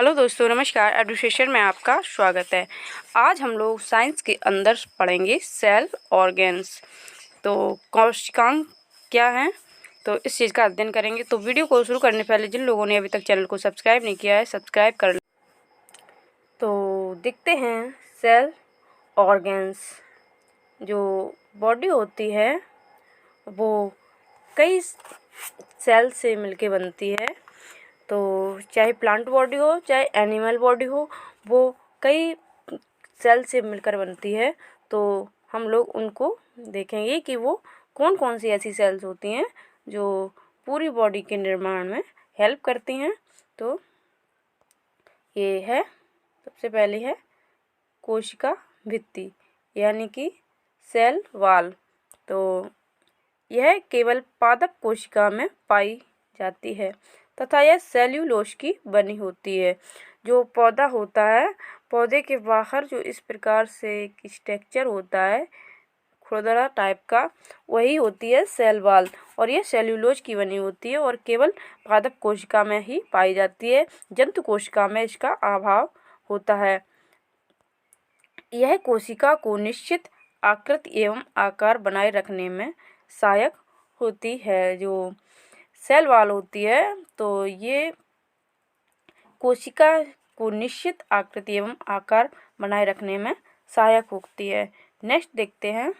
Hello दोस्तों, नमस्कार। Education में आपका स्वागत है। आज हम लोग साइंस के अंदर पढ़ेंगे सेल ऑर्गेन्स। तो कोशिकांग क्या हैं, तो इस चीज़ का अध्ययन करेंगे। तो वीडियो को शुरू करने से पहले जिन लोगों ने अभी तक चैनल को सब्सक्राइब नहीं किया है, सब्सक्राइब कर लें। तो देखते हैं सेल ऑर्गेन्स। जो बॉडी होती है वो कई सेल से मिलके बनती है। तो चाहे प्लांट बॉडी हो चाहे एनिमल बॉडी हो, वो कई सेल से मिलकर बनती है। तो हम लोग उनको देखेंगे कि वो कौन कौन सी ऐसी सेल्स होती हैं जो पूरी बॉडी के निर्माण में हेल्प करती हैं। तो ये है, सबसे पहले है कोशिका भित्ति यानी कि सेल वॉल। तो यह केवल पादप कोशिका में पाई जाती है तथा यह सेल्यूलोज की बनी होती है। जो पौधा होता है, पौधे के बाहर जो इस प्रकार से एक स्ट्रक्चर होता है खुरदरा टाइप का, वही होती है सेल वॉल और यह सेल्यूलोज की बनी होती है और केवल पादप कोशिका में ही पाई जाती है। जंतु कोशिका में इसका अभाव होता है। यह कोशिका को निश्चित आकृति एवं आकार बनाए रखने में सहायक होती है। जो सेल वॉल होती है तो ये कोशिका को निश्चित आकृति एवं आकार बनाए रखने में सहायक होती है। नेक्स्ट देखते हैं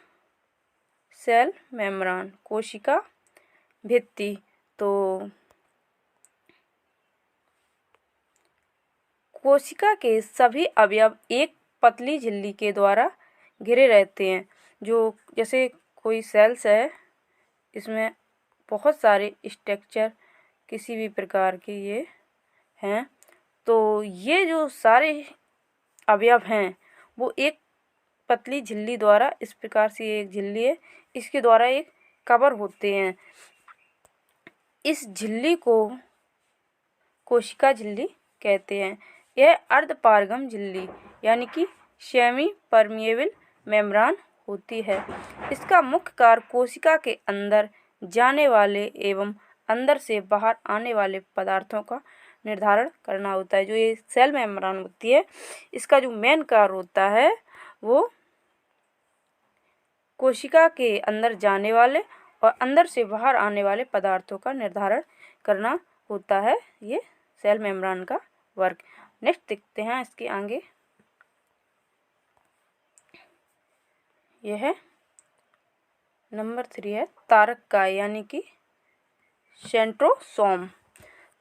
सेल मेम्ब्रेन, कोशिका भित्ति। तो कोशिका के सभी अवयव एक पतली झिल्ली के द्वारा घिरे रहते हैं। जो जैसे कोई सेल्स है, इसमें बहुत सारे स्ट्रक्चर किसी भी प्रकार के ये हैं। तो ये जो सारे अवयव हैं वो एक पतली झिल्ली द्वारा, इस प्रकार से एक झिल्ली है, इसके द्वारा एक कवर होते हैं। इस झिल्ली को कोशिका झिल्ली कहते हैं। यह अर्धपारगम झिल्ली यानी कि सेमी परमिएबल मेम्ब्रेन होती है। इसका मुख्य कार्य कोशिका के अंदर जाने वाले एवं अंदर से बाहर आने वाले पदार्थों का निर्धारण करना होता है। जो ये सेल मेम्ब्रेन होती है, इसका जो मेन कार्य होता है वो कोशिका के अंदर जाने वाले और अंदर से बाहर आने वाले पदार्थों का निर्धारण करना होता है। ये सेल मेम्ब्रेन का वर्क। नेक्स्ट देखते हैं इसके आगे। यह है नंबर 3 है तारक काय यानी कि सेंट्रोसोम।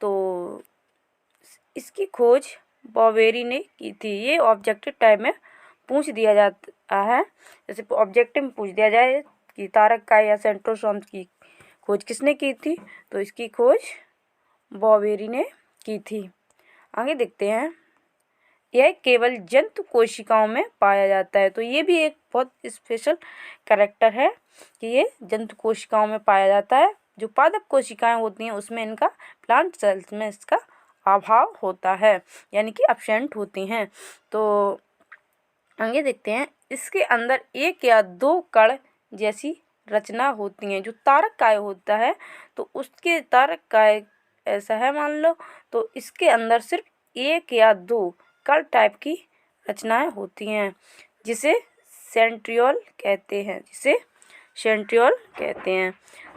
तो इसकी खोज बॉवेरी ने की थी। ये ऑब्जेक्टिव टाइप में पूछ दिया जाता है। जैसे ऑब्जेक्टिव में पूछ दिया जाए कि तारक काय या सेंट्रोसोम की खोज किसने की थी, तो इसकी खोज बॉवेरी ने की थी। आगे देखते हैं। यह केवल जंतु कोशिकाओं में पाया जाता है। तो ये भी एक बहुत स्पेशल कैरेक्टर है कि ये जंतु कोशिकाओं में पाया जाता है। जो पादप कोशिकाएं होती हैं उसमें इनका, प्लांट सेल्स में इसका अभाव होता है यानी कि एब्सेंट होती हैं। तो आगे देखते हैं। इसके अंदर एक या दो कण जैसी रचना होती हैं। जो तारक काय होता है तो उसके तारक काय ऐसा है मान लो, तो इसके अंदर सिर्फ एक या दो कण टाइप की रचनाएं होती हैं जिसे सेंट्रियोल कहते हैं।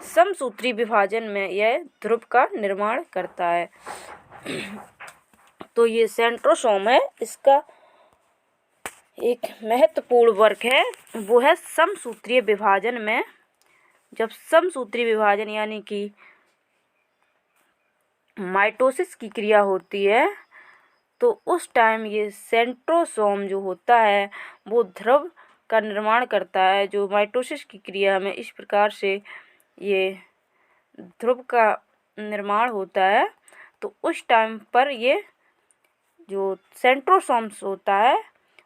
समसूत्री विभाजन में यह ध्रुव का निर्माण करता है। तो ये सेंट्रोसोम है, इसका एक महत्वपूर्ण वर्क है वो है समसूत्रीय विभाजन में। जब समसूत्री विभाजन यानी कि माइटोसिस की क्रिया होती है तो उस टाइम ये सेंट्रोसोम जो होता है वो ध्रुव का निर्माण करता है। जो माइटोसिस की क्रिया में इस प्रकार से ये ध्रुव का निर्माण होता है, तो उस टाइम पर ये जो सेंट्रोसोम्स होता है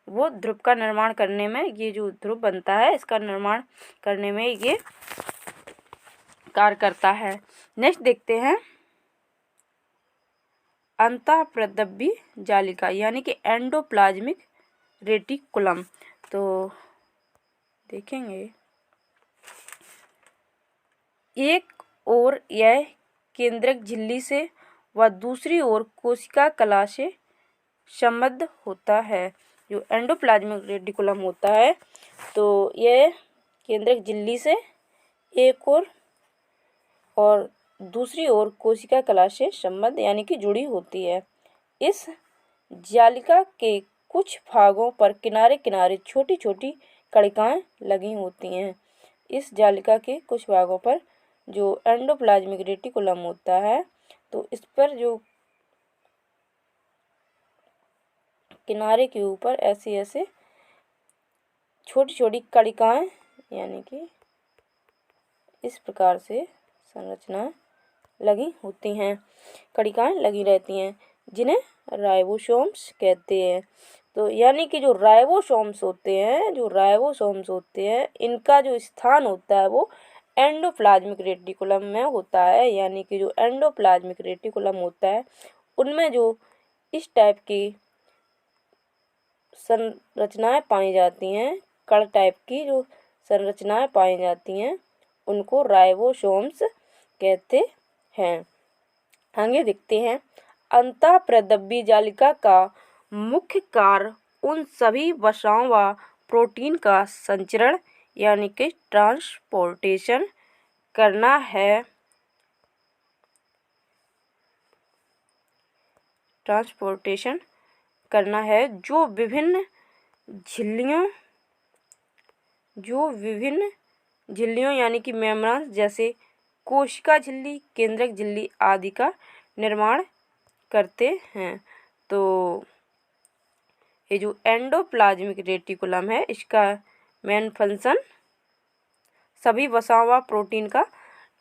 वो ध्रुव का निर्माण करने में, ये जो ध्रुव बनता है इसका निर्माण करने में ये कार्य करता है। नेक्स्ट देखते हैं अंतःप्रद्रव्य जालिका यानी कि एंडोप्लाज्मिक रेटिकुलम। तो देखेंगे एक ओर यह केंद्रक झिल्ली से व दूसरी ओर कोशिका कला से संबद्ध होता है। जो एंडोप्लाज्मिक रेटिकुलम होता है तो यह केंद्रक झिल्ली से एक और दूसरी ओर कोशिका कला से संबद्ध यानी कि जुड़ी होती है। इस जालिका के कुछ भागों पर किनारे किनारे छोटी छोटी कणिकाएं लगी होती हैं। इस जालिका के कुछ भागों पर जो एंडोप्लाज्मिक रेटिकुलम होता है तो इस पर जो किनारे के ऊपर ऐसे ऐसे छोटी छोटी कणिकाएं यानी कि इस प्रकार से संरचनाएं लगी होती हैं, कणिकाएं लगी रहती हैं जिन्हें राइबोसोम्स कहते हैं। तो यानी कि जो राइबोसोम्स होते हैं इनका जो स्थान होता है वो एंडोप्लाज्मिक रेटिकुलम में होता है। यानी कि जो एंडोप्लाज्मिक रेटिकुलम होता है उनमें जो इस टाइप की संरचनाएं पाई जाती हैं, कण टाइप की जो संरचनाएं पाई जाती हैं उनको राइबोसोम्स कहते हैं। आगे देखते हैं, अंतःप्रद्रव्य जालिका का मुख्य कार्य उन सभी वसाओं व प्रोटीन का संचरण यानी कि ट्रांसपोर्टेशन करना है। जो विभिन्न झिल्लियों यानी कि मेम्ब्रेन्स जैसे कोशिका झिल्ली, केंद्रक झिल्ली आदि का निर्माण करते हैं। तो ये जो एंडोप्लाज्मिक रेटिकुलम है इसका मेन फंक्शन सभी वसाओं व प्रोटीन का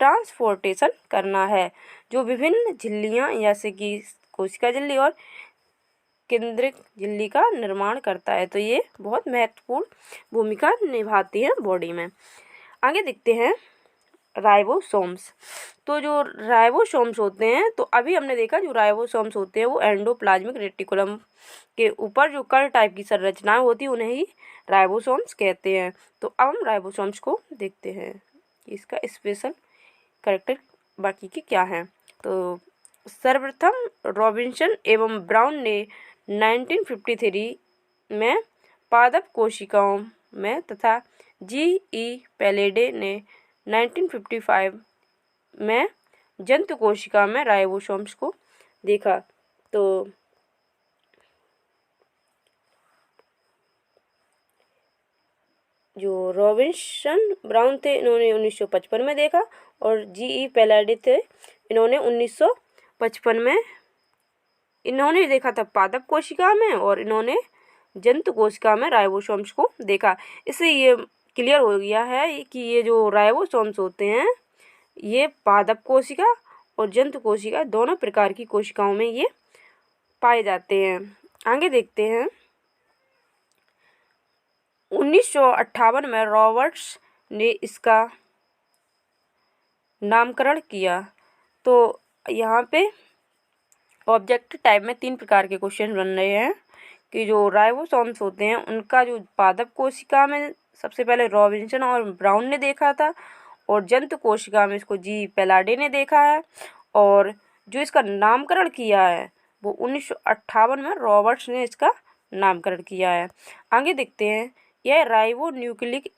ट्रांसपोर्टेशन करना है। जो विभिन्न झिल्लियाँ जैसे कि कोशिका झिल्ली और केंद्रक झिल्ली का निर्माण करता है। तो ये बहुत महत्वपूर्ण भूमिका निभाती है बॉडी में। आगे देखते हैं राइबोसोम्स। तो जो राइबोसोम्स होते हैं तो अभी हमने देखा जो राइबोसोम्स होते हैं वो एंडोप्लाज्मिक रेटिकुलम के ऊपर जो कण टाइप की संरचनाएं होती हैं उन्हें ही राइबोसोम्स कहते हैं। तो अब हम राइबोसोम्स को देखते हैं इसका स्पेशल कैरेक्टर बाकी के क्या हैं। तो सर्वप्रथम रॉबिन्सन एवं ब्राउन ने 1953 में पादप कोशिकाओं में तथा जी.ई. पैलेडे ने 1955 में जंतु कोशिका में राइबोसोम्स को देखा। तो जो रॉबिन्सन ब्राउन थे इन्होंने 1955 में देखा और जी.ई. पैलेडे थे इन्होंने 1955 में इन्होंने देखा था पादप कोशिका में और इन्होंने जंतु कोशिका में राइबोसोम्स को देखा। इससे ये क्लियर हो गया है कि ये जो राइबोसोम्स होते हैं ये पादप कोशिका और जंतु कोशिका दोनों प्रकार की कोशिकाओं में ये पाए जाते हैं। आगे देखते हैं 1958 में रॉबर्ट्स ने इसका नामकरण किया। तो यहाँ पे ऑब्जेक्टिव टाइप में 3 प्रकार के क्वेश्चन बन रहे हैं कि जो राइबोसोम्स होते हैं उनका जो पादप कोशिका में सबसे पहले रॉबिन्सन और ब्राउन ने देखा था और जंतु कोशिका में इसको जी पैलाडे ने देखा है और जो इसका नामकरण किया है वो 1958 में रॉबर्ट्स ने इसका नामकरण किया है। आगे देखते हैं यह राइबोन्यूक्लिक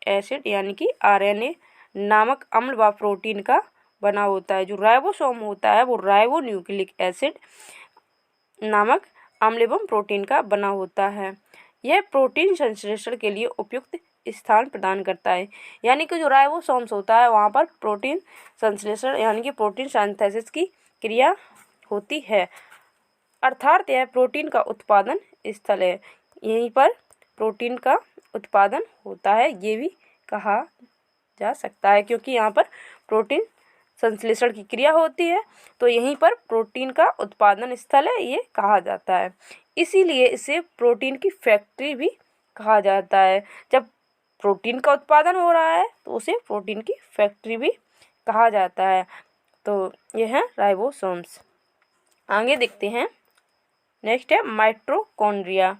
एसिड यानी कि आरएनए नामक अम्ल व प्रोटीन का बना होता है। जो राइबोसोम होता है वो राइबोन्यूक्लिक एसिड नामक अम्ल एवं प्रोटीन का बना होता है। यह प्रोटीन संश्लेषण के लिए उपयुक्त स्थान प्रदान करता है। यानी कि जो राइबोसोम्स होता है वहाँ पर प्रोटीन संश्लेषण यानी कि प्रोटीन सिंथेसिस की क्रिया होती है, अर्थात यह प्रोटीन का उत्पादन स्थल है। यहीं पर प्रोटीन का उत्पादन होता है ये भी कहा जा सकता है क्योंकि यहाँ पर प्रोटीन संश्लेषण की क्रिया होती है तो यहीं पर प्रोटीन का उत्पादन स्थल है ये कहा जाता है। इसीलिए इसे प्रोटीन की फैक्ट्री भी कहा जाता है। जब प्रोटीन का उत्पादन हो रहा है तो उसे प्रोटीन की फैक्ट्री भी कहा जाता है। तो यह है राइबोसोम्स। आगे देखते हैं नेक्स्ट है माइटोकॉन्ड्रिया।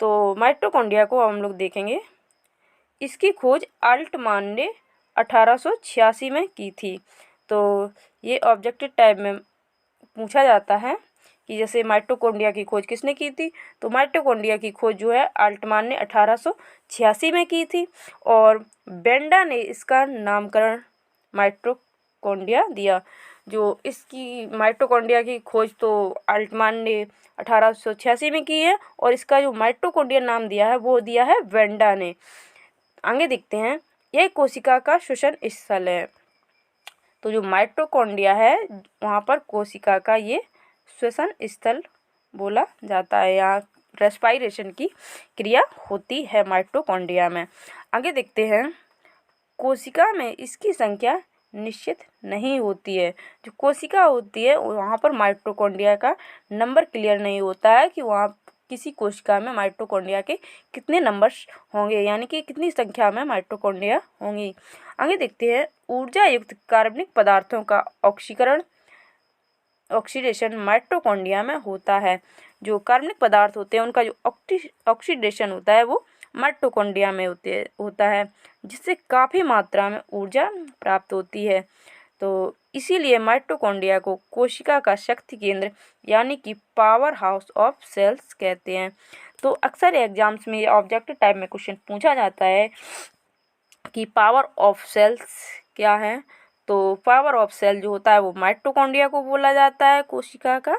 तो माइटोकॉन्ड्रिया को हम लोग देखेंगे। इसकी खोज अल्टमान ने 1886 में की थी। तो ये ऑब्जेक्टिव टाइप में पूछा जाता है कि जैसे माइटोकॉन्ड्रिया की खोज किसने की थी, तो माइटोकॉन्ड्रिया की खोज जो है आल्टमान ने 1886 में की थी और बेंडा ने इसका नामकरण माइटोकॉन्ड्रिया दिया। जो इसकी माइटोकॉन्ड्रिया की खोज तो आल्टमान ने 1886 में की है और इसका जो माइटोकॉन्ड्रिया नाम दिया है वो दिया है बेंडा ने। आगे देखते हैं, यह कोशिका का श्वसन स्थल है। तो जो माइटोकॉन्ड्रिया है वहाँ पर कोशिका का ये श्वसन स्थल बोला जाता है, यहाँ रेस्पायरेशन की क्रिया होती है माइटोकॉन्ड्रिया में। आगे देखते हैं, कोशिका में इसकी संख्या निश्चित नहीं होती है। जो कोशिका होती है वहाँ पर माइटोकॉन्ड्रिया का नंबर क्लियर नहीं होता है कि वहाँ किसी कोशिका में माइटोकॉन्ड्रिया के कितने नंबर्स होंगे, यानी कि कितनी संख्या में माइटोकॉन्ड्रिया होंगी। आगे देखते हैं, ऊर्जा युक्त कार्बनिक पदार्थों का ऑक्सीडेशन माइटोकॉन्ड्रिया में होता है। जो कार्बनिक पदार्थ होते हैं उनका जो ऑक्सीडेशन होता है वो माइटोकॉन्ड्रिया में होता है, जिससे काफ़ी मात्रा में ऊर्जा प्राप्त होती है। तो इसीलिए माइटोकॉन्ड्रिया को कोशिका का शक्ति केंद्र यानी कि पावर हाउस ऑफ सेल्स कहते हैं। तो अक्सर एग्जाम्स में ऑब्जेक्टिव टाइप में क्वेश्चन पूछा जाता है कि पावर ऑफ सेल्स क्या है। तो पावर ऑफ सेल जो होता है वो माइटोकॉन्ड्रिया को बोला जाता है, कोशिका का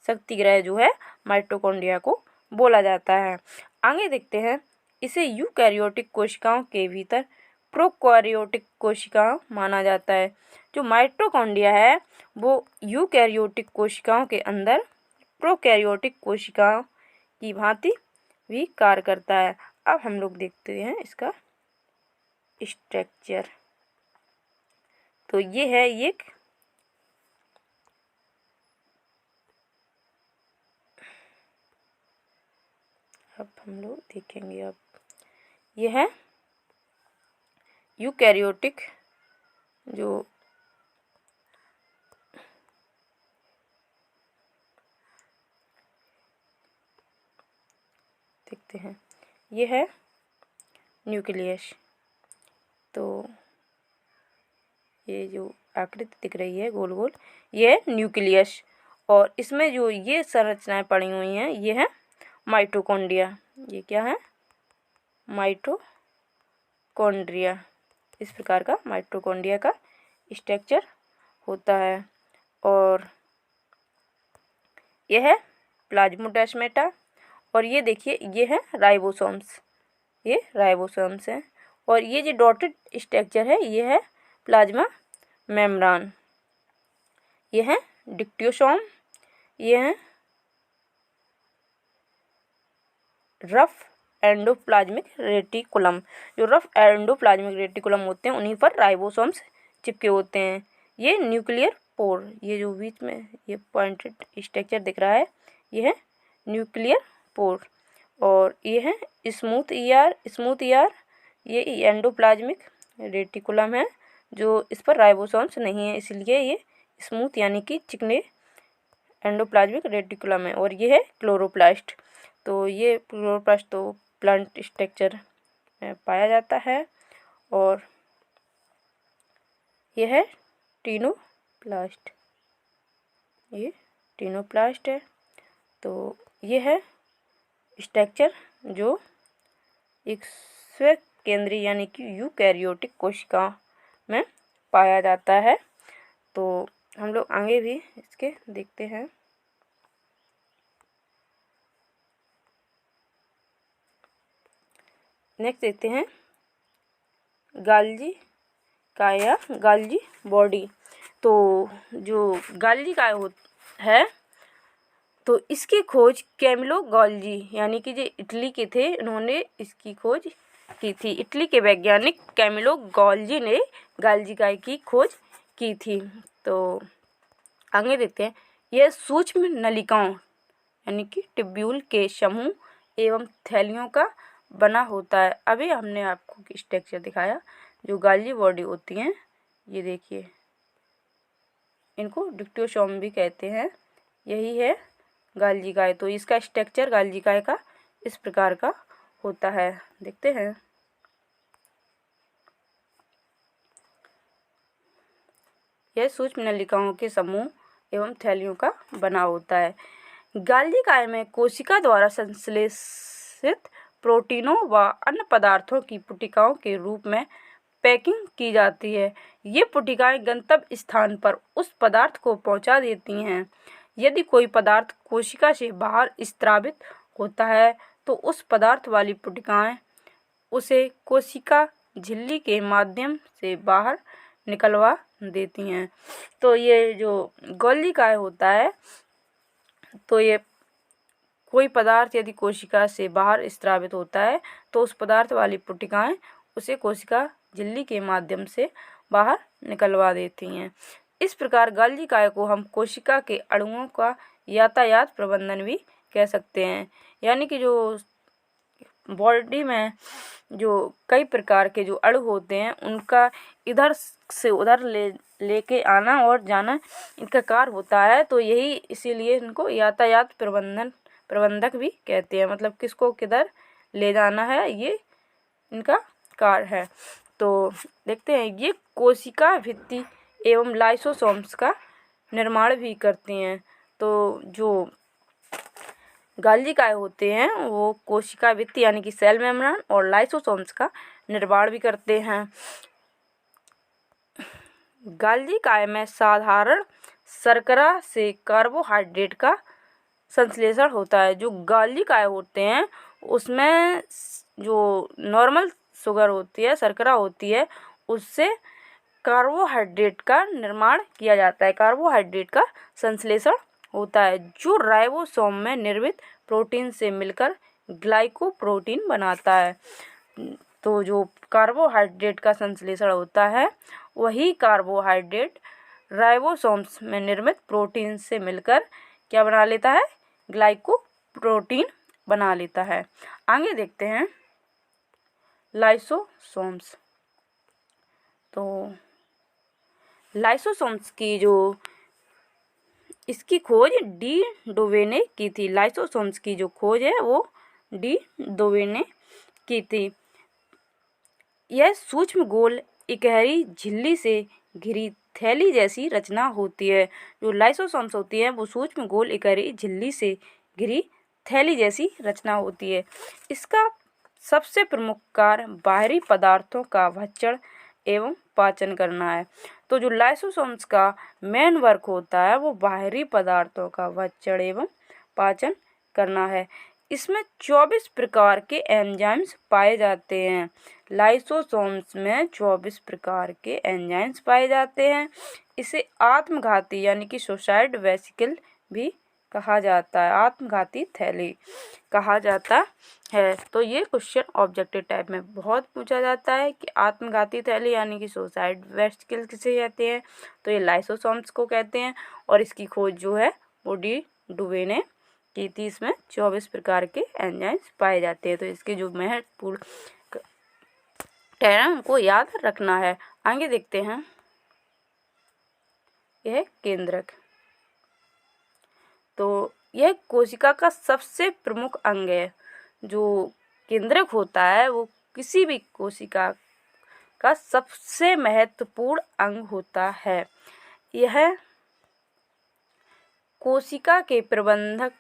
शक्ति गृह जो है माइटोकॉन्ड्रिया को बोला जाता है। आगे देखते हैं, इसे यूकैरियोटिक कोशिकाओं के भीतर प्रोकैरियोटिक कोशिकाओं माना जाता है। जो माइटोकॉन्ड्रिया है वो यूकैरियोटिक कोशिकाओं के अंदर प्रोकैरियोटिक कोशिकाओं की भांति भी कार्य करता है। अब हम लोग देखते हैं इसका स्ट्रक्चर। तो ये है एक अब हम लोग देखेंगे। अब ये है यूकैरियोटिक जो देखते हैं, ये है न्यूक्लियस। तो ये जो आकृति दिख रही है गोल गोल, ये है न्यूक्लियस और इसमें जो ये संरचनाएं पड़ी हुई हैं ये है माइटोकॉन्ड्रिया। ये क्या है, माइटोकॉन्ड्रिया। इस प्रकार का माइटोकॉन्ड्रिया का स्ट्रक्चर होता है। और यह है प्लाज्मोडेस्माटा और ये देखिए ये है राइबोसोम्स, ये राइबोसोम्स हैं। और ये जो डॉटेड स्ट्रक्चर है ये है प्लाज्मा मेम्ब्रेन। ये है डिक्टियोसोम, ये है रफ एंडोप्लाज्मिक रेटिकुलम। जो रफ एंडोप्लाज्मिक रेटिकुलम होते हैं उन्हीं पर राइबोसोम्स चिपके होते हैं। ये न्यूक्लियर पोर, ये जो बीच में ये पॉइंटेड स्ट्रक्चर दिख रहा है ये है न्यूक्लियर पोर। और ये है स्मूथ ईआर, ये एंडोप्लाज्मिक रेटिकुलम है जो इस पर राइबोसोम्स नहीं है, इसलिए ये स्मूथ यानी कि चिकने एंडोप्लाज्मिक रेटिकुलम है। और ये है क्लोरोप्लास्ट। तो ये क्लोरोप्लास्ट तो प्लांट स्ट्रक्चर में पाया जाता है। और यह है टीनोप्लास्ट, ये टीनोप्लास्ट है। तो ये है स्ट्रक्चर जो एक स्वकेंद्री यानी कि यूकैरियोटिक कोशिका में पाया जाता है। तो हम लोग आगे भी इसके देखते हैं। नेक्स्ट देखते हैं गाल्जी काया, गाल्जी बॉडी। तो जो गाल्जी काय है तो इसकी खोज कैमिलो गाल्जी यानी कि जो इटली के थे इन्होंने इसकी खोज की थी। इटली के वैज्ञानिक कैमिलो गाल्जी ने गाल्जी काय की खोज की थी। तो आगे देखते हैं, यह सूक्ष्म नलिकाओं यानी कि ट्यूब्यूल के समूह एवं थैलियों का बना होता है। अभी हमने आपको स्ट्रक्चर दिखाया। जो गाल्जी बॉडी होती हैं ये देखिए, इनको डिक्टियोसोम भी कहते हैं। यही है गाल्जी काय। तो इसका स्ट्रक्चर गाल्जी काय का इस प्रकार का होता है, देखते हैं। यह सूक्ष्म नलिकाओं के समूह एवं थैलियों का बना होता है। गाल्जी काय में कोशिका द्वारा संश्लेषित प्रोटीनों व अन्य पदार्थों की पुटिकाओं के रूप में पैकिंग की जाती है। ये पुटिकाएं गंतव्य स्थान पर उस पदार्थ को पहुंचा देती हैं। यदि कोई पदार्थ कोशिका से बाहर स्रावित होता है तो उस पदार्थ वाली पुटिकाएं उसे कोशिका झिल्ली के माध्यम से बाहर निकलवा देती हैं। तो ये जो गोल्जी काय होता है, तो ये कोई पदार्थ यदि कोशिका से बाहर स्रावित होता है तो उस पदार्थ वाली पुटिकाएं उसे कोशिका झिल्ली के माध्यम से बाहर निकलवा देती हैं। इस प्रकार गोल्जी काय को हम कोशिका के अणुओं का यातायात प्रबंधन भी कह सकते हैं। यानी कि जो बॉडी में जो कई प्रकार के जो अणु होते हैं उनका इधर से उधर लेके आना और जाना इनका कार्य होता है। तो यही इसीलिए इनको यातायात प्रबंधक भी कहते हैं। मतलब किसको किधर ले जाना है, ये इनका कार्य है। तो देखते हैं, ये कोशिका भित्ति एवं लाइसोसोम्स का निर्माण भी करती हैं। तो जो गोल्जी काय होते हैं वो कोशिका भित्ति यानी कि सेल मेम्ब्रेन और लाइसोसोम्स का निर्माण भी करते हैं। गोल्जी काय में साधारण शर्करा से कार्बोहाइड्रेट का संश्लेषण होता है। जो गोल्जी काय होते हैं उसमें जो नॉर्मल शुगर होती है, शर्करा होती है, उससे कार्बोहाइड्रेट का निर्माण किया जाता है, कार्बोहाइड्रेट का संश्लेषण होता है, जो राइबोसोम में निर्मित प्रोटीन से मिलकर ग्लाइकोप्रोटीन बनाता है। तो जो कार्बोहाइड्रेट का संश्लेषण होता है वही कार्बोहाइड्रेट राइबोसोम्स में निर्मित प्रोटीन से मिलकर क्या बना लेता है, ग्लाइकोप्रोटीन बना लेता है। आगे देखते हैं लाइसोसोम्स। तो लाइसोसोम्स की जो इसकी खोज डी डोवे ने की थी। लाइसोसोम्स की जो खोज है वो डी डोवे ने की थी। यह सूक्ष्म गोल इकहरी झिल्ली से घिरी थैली जैसी रचना होती है। जो लाइसोसोम्स होती है वो सूक्ष्म गोल इकहरी झिल्ली से घिरी थैली जैसी रचना होती है। इसका सबसे प्रमुख कार्य बाहरी पदार्थों का भक्षण एवं पाचन करना है। तो जो लाइसोसोम्स का मेन वर्क होता है वो बाहरी पदार्थों का भक्षण एवं पाचन करना है। इसमें 24 प्रकार के एंजाइम्स पाए जाते हैं। लाइसोसोम्स में 24 प्रकार के एंजाइम्स पाए जाते हैं। इसे आत्मघाती यानी कि सुसाइड वेसिकल भी कहा जाता है, आत्मघाती थैली कहा जाता है। तो ये क्वेश्चन ऑब्जेक्टिव टाइप में बहुत पूछा जाता है कि आत्मघाती थैली यानी कि सुसाइड वेसिकल किसे कहते हैं, तो ये लाइसोसोम्स को कहते हैं। और इसकी खोज जो है वो डी डुवे ने की थी। इसमें 24 प्रकार के एंजाइम्स पाए जाते हैं। तो इसके जो महत्वपूर्ण टर्म को याद रखना है। आगे देखते हैं, यह केंद्रक। तो यह कोशिका का सबसे प्रमुख अंग है। जो केंद्रक होता है वो किसी भी कोशिका का सबसे महत्वपूर्ण अंग होता है। यह कोशिका के प्रबंधक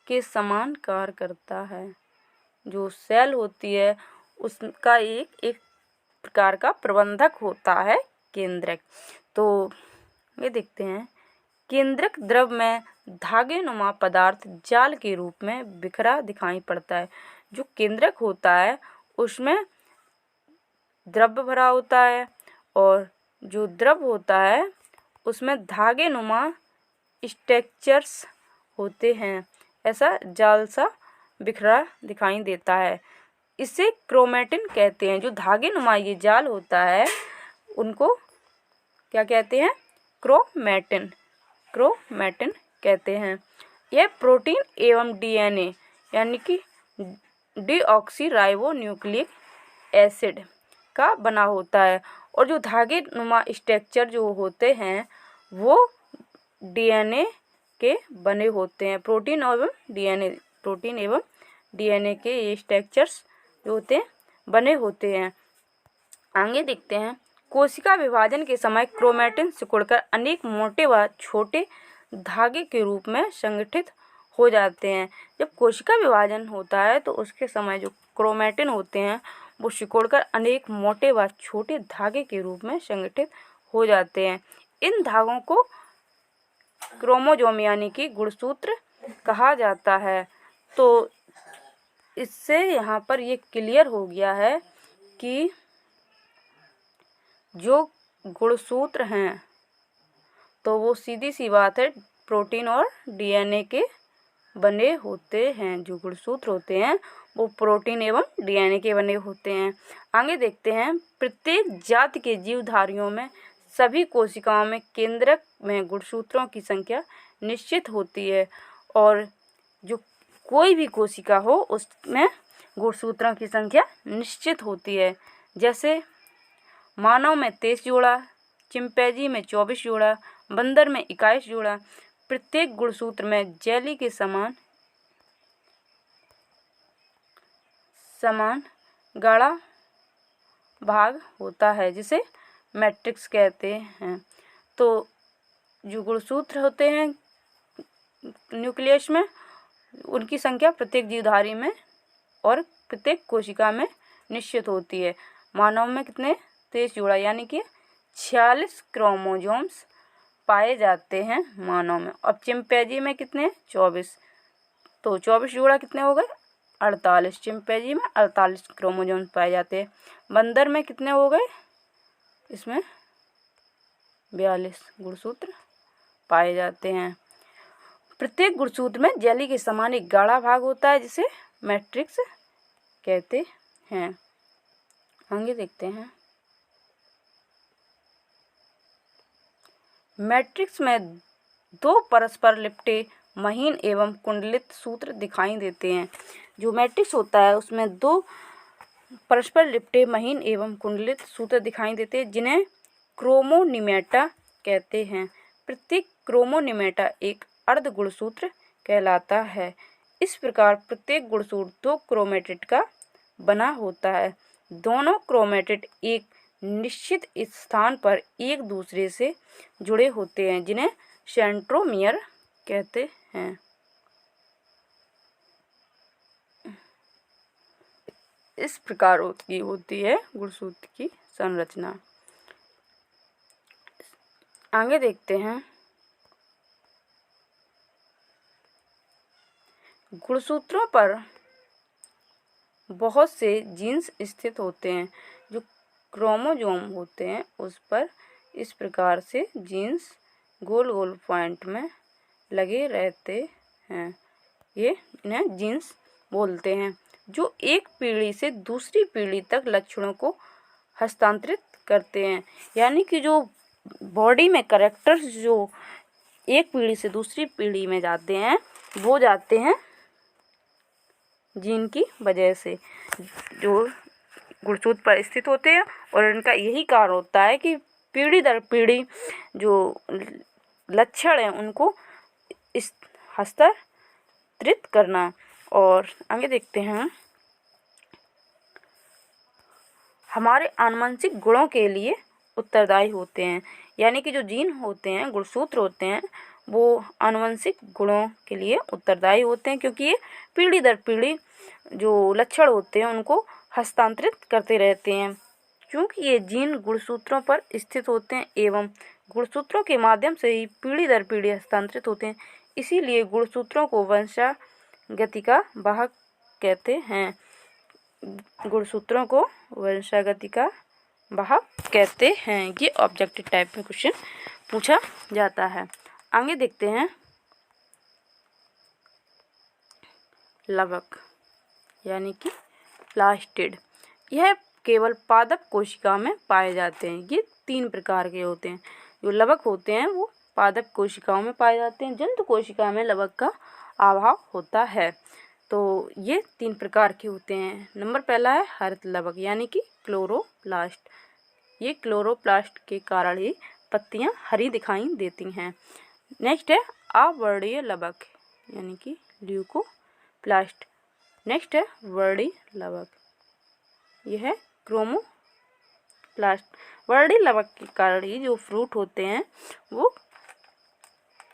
के समान कार्य करता है। जो सेल होती है उसका एक प्रकार का प्रबंधक होता है केंद्रक। तो ये देखते हैं, केंद्रक द्रव में धागे नुमा पदार्थ जाल के रूप में बिखरा दिखाई पड़ता है। जो केंद्रक होता है उसमें द्रव भरा होता है और जो द्रव होता है उसमें धागे नुमा स्ट्रक्चर्स होते हैं। ऐसा जाल सा बिखरा दिखाई देता है। इसे क्रोमैटिन कहते हैं। जो धागे नुमा ये जाल होता है उनको क्या कहते हैं, क्रोमैटिन कहते हैं। यह प्रोटीन एवं डीएनए यानी कि डीऑक्सीराइबोन्यूक्लिक एसिड का बना होता है। और जो धागे नुमा स्ट्रक्चर जो होते हैं वो डीएनए के बने होते हैं। प्रोटीन एवं डीएनए के ये स्ट्रक्चर्स जो होते हैं बने होते हैं। आगे देखते हैं, कोशिका विभाजन के समय क्रोमैटिन सिकुड़कर अनेक मोटे व छोटे धागे के रूप में संगठित हो जाते हैं। जब कोशिका विभाजन होता है तो उसके समय जो क्रोमैटिन होते हैं वो सिकुड़कर अनेक मोटे व छोटे धागे के रूप में संगठित हो जाते हैं। इन धागों को क्रोमोसोम यानी कि गुणसूत्र कहा जाता है। तो इससे यहाँ पर ये क्लियर हो गया है कि जो गुणसूत्र हैं तो वो सीधी सी बात है प्रोटीन और डीएनए के बने होते हैं। जो गुणसूत्र होते हैं वो प्रोटीन एवं डीएनए के बने होते हैं। आगे देखते हैं, प्रत्येक जाति के जीवधारियों में सभी कोशिकाओं में केंद्रक में गुणसूत्रों की संख्या निश्चित होती है और जो कोई भी कोशिका हो उसमें गुणसूत्रों की संख्या निश्चित होती है। जैसे मानव में 23 जोड़ा, चिंपैंजी में 24 जोड़ा, बंदर में 21 जोड़ा। प्रत्येक गुणसूत्र में जेली के समान गाढ़ा भाग होता है जिसे मैट्रिक्स कहते हैं। तो जो गुणसूत्र होते हैं न्यूक्लियस में उनकी संख्या प्रत्येक जीवधारी में और प्रत्येक कोशिका में निश्चित होती है। मानव में कितने 23 जोड़ा यानी कि 46 क्रोमोसोम्स पाए जाते हैं मानव में। अब चिंपैंजी में कितने 24, तो 24 जोड़ा कितने हो गए 48। चिंपैंजी में 48 क्रोमोसोम्स पाए जाते हैं। बंदर में कितने हो गए, इसमें 42 गुणसूत्र पाए जाते हैं। प्रत्येक गुणसूत्र में जेली के समान एक गाढ़ा भाग होता है जिसे मैट्रिक्स कहते हैं। आगे देखते हैं, मैट्रिक्स में दो परस्पर लिपटे महीन एवं कुंडलित सूत्र दिखाई देते हैं। जो मैट्रिक्स होता है उसमें दो परस्पर लिपटे महीन एवं कुंडलित सूत्र दिखाई देते हैं जिन्हें क्रोमोनिमेटा कहते हैं। प्रत्येक क्रोमोनिमेटा एक अर्ध गुणसूत्र कहलाता है। इस प्रकार प्रत्येक गुणसूत्र दो क्रोमेटिड का बना होता है। दोनों क्रोमेटिड एक निश्चित स्थान पर एक दूसरे से जुड़े होते हैं जिन्हें सेंट्रोमियर कहते हैं। इस प्रकार की होती है गुणसूत्र की संरचना। आगे देखते हैं, गुणसूत्रों पर बहुत से जीन्स स्थित होते हैं। जो क्रोमोसोम होते हैं उस पर इस प्रकार से जीन्स गोल गोल पॉइंट में लगे रहते हैं, ये इन्हें जीन्स बोलते हैं, जो एक पीढ़ी से दूसरी पीढ़ी तक लक्षणों को हस्तांतरित करते हैं। यानी कि जो बॉडी में कैरेक्टर्स जो एक पीढ़ी से दूसरी पीढ़ी में जाते हैं वो जाते हैं जीन की वजह से, जो गुणसूत्र पर स्थित होते हैं। और इनका यही कारण होता है कि पीढ़ी दर पीढ़ी जो लक्षण हैं उनको हस्तांतरित करना। और आगे देखते हैं, हमारे आनुवंशिक गुणों के लिए उत्तरदायी होते हैं। यानी कि जो जीन होते हैं गुणसूत्र होते हैं वो आनुवंशिक गुणों के लिए उत्तरदायी होते हैं क्योंकि ये पीढ़ी दर पीढ़ी जो लक्षण होते हैं उनको हस्तांतरित करते रहते हैं। क्योंकि ये जीन गुणसूत्रों पर स्थित होते हैं एवं गुणसूत्रों के माध्यम से ही पीढ़ी दर पीढ़ी हस्तांतरित होते हैं, इसीलिए गुणसूत्रों को वंशागति का वाहक कहते हैं। गुणसूत्रों को वंशागति का वाहक कहते हैं। ये ऑब्जेक्टिव टाइप में क्वेश्चन पूछा जाता है। आगे देखते हैं, लवक यानी कि प्लास्टिड, यह केवल पादप कोशिका में पाए जाते हैं। ये 3 प्रकार के होते हैं। जो लवक होते हैं वो पादप कोशिकाओं में पाए जाते हैं, जंतु कोशिका में लवक का अभाव होता है। तो ये 3 प्रकार के होते हैं। नंबर पहला है हरित लवक यानी कि क्लोरोप्लास्ट। ये क्लोरोप्लास्ट के कारण ही पत्तियां हरी दिखाई देती हैं। नेक्स्ट है अवर्णीय लवक यानी कि ल्यूकोप्लास्ट। नेक्स्ट है वर्णीय लवक, यह है क्रोमोप्लास्ट। वर्णी लवक के कारण ही जो फ्रूट होते हैं वो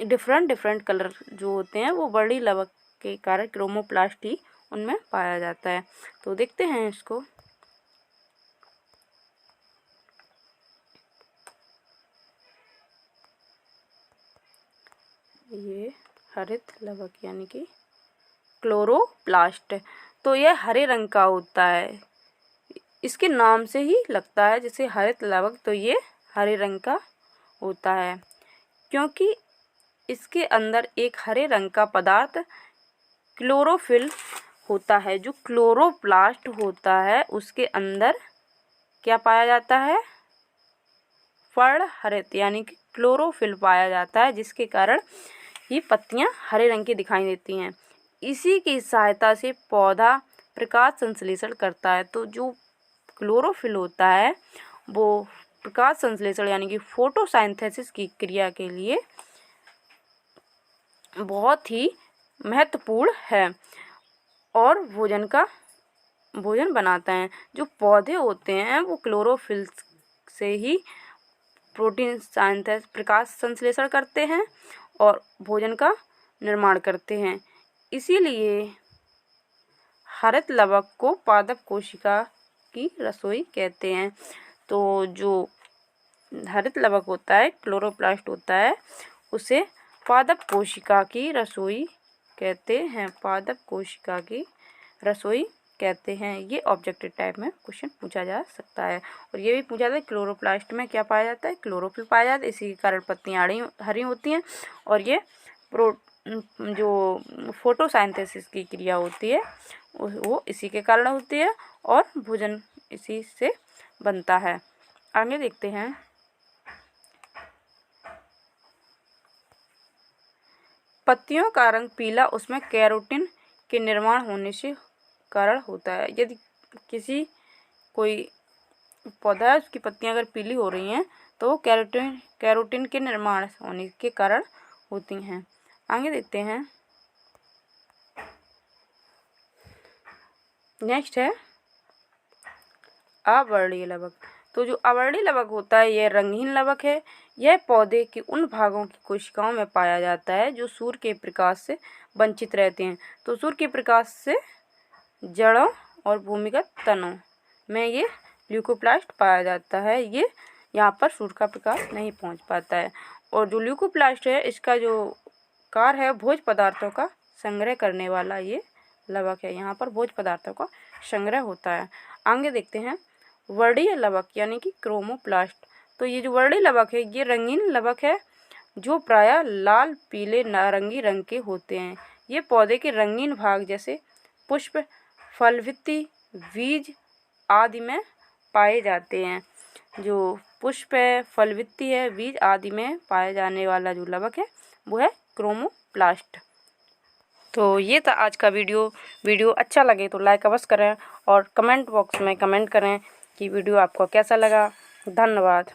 डिफरेंट कलर जो होते हैं वो वर्णी लवक के कारण क्रोमोप्लास्ट ही उनमें पाया जाता है। तो देखते हैं इसको। ये हरित लवक यानी कि क्लोरोप्लास्ट, तो यह हरे रंग का होता है। इसके नाम से ही लगता है जैसे हरित लवक, तो ये हरे रंग का होता है क्योंकि इसके अंदर एक हरे रंग का पदार्थ क्लोरोफिल होता है। जो क्लोरोप्लास्ट होता है उसके अंदर क्या पाया जाता है, वर्णहरित यानी कि क्लोरोफिल पाया जाता है, जिसके कारण ये पत्तियां हरे रंग की दिखाई देती हैं। इसी की सहायता से पौधा प्रकाश संश्लेषण करता है। तो जो क्लोरोफिल होता है वो प्रकाश संश्लेषण यानी कि फोटोसाइंथेसिस की क्रिया के लिए बहुत ही महत्वपूर्ण है और भोजन बनाता है। जो पौधे होते हैं वो क्लोरोफिल से ही प्रोटीन साइंथेसिस प्रकाश संश्लेषण करते हैं और भोजन का निर्माण करते हैं। इसीलिए हरित लवक को पादप कोशिका की रसोई कहते हैं। तो जो हरित लवक होता है, क्लोरोप्लास्ट होता है, उसे पादप कोशिका की रसोई कहते हैं। पादप कोशिका की रसोई कहते हैं। ये ऑब्जेक्टिव टाइप में क्वेश्चन पूछा जा सकता है। और ये भी पूछा जाता है क्लोरोप्लास्ट में क्या पाया जाता है, क्लोरोफिल पाया जाता है। इसी के कारण पत्तियां हरी होती हैं और ये जो फोटोसाइंथेसिस की क्रिया होती है वो इसी के कारण होती है और भोजन इसी से बनता है। आगे देखते हैं। पत्तियों का रंग पीला उसमें कैरोटीन के निर्माण होने से कारण होता है। यदि कोई पौधा है उसकी पत्तियां अगर पीली हो रही हैं तो वो कैरोटीन के निर्माण होने के कारण होती हैं। आगे देखते हैं। नेक्स्ट है अवर्णीय लवक। तो जो अवर्णीय लवक होता है यह रंगहीन लवक है। यह पौधे के उन भागों की कोशिकाओं में पाया जाता है जो सूर्य के प्रकाश से वंचित रहते हैं। तो सूर्य के प्रकाश से जड़ों और भूमिगत तनों में ये ल्यूकोप्लास्ट पाया जाता है। ये यहाँ पर सूर्य का प्रकाश नहीं पहुँच पाता है। और जो ल्यूकोप्लास्ट है इसका जो कार्य है भोज्य पदार्थों का संग्रह करने वाला ये लवक है। यहाँ पर भोज्य पदार्थों का संग्रह होता है। आगे देखते हैं वर्णीय लवक यानी कि क्रोमोप्लास्ट। तो ये जो वर्णीय लवक है ये रंगीन लवक है जो प्रायः लाल, पीले, नारंगी रंग के होते हैं। ये पौधे के रंगीन भाग जैसे पुष्प, फलभित्ति, बीज आदि में पाए जाते हैं। जो पुष्प है, फलभित्ति है, बीज आदि में पाए जाने वाला जो लवक है वो है क्रोमोप्लास्ट। तो ये था आज का वीडियो अच्छा लगे तो लाइक अवश्य करें और कमेंट बॉक्स में कमेंट करें कि वीडियो आपको कैसा लगा। धन्यवाद।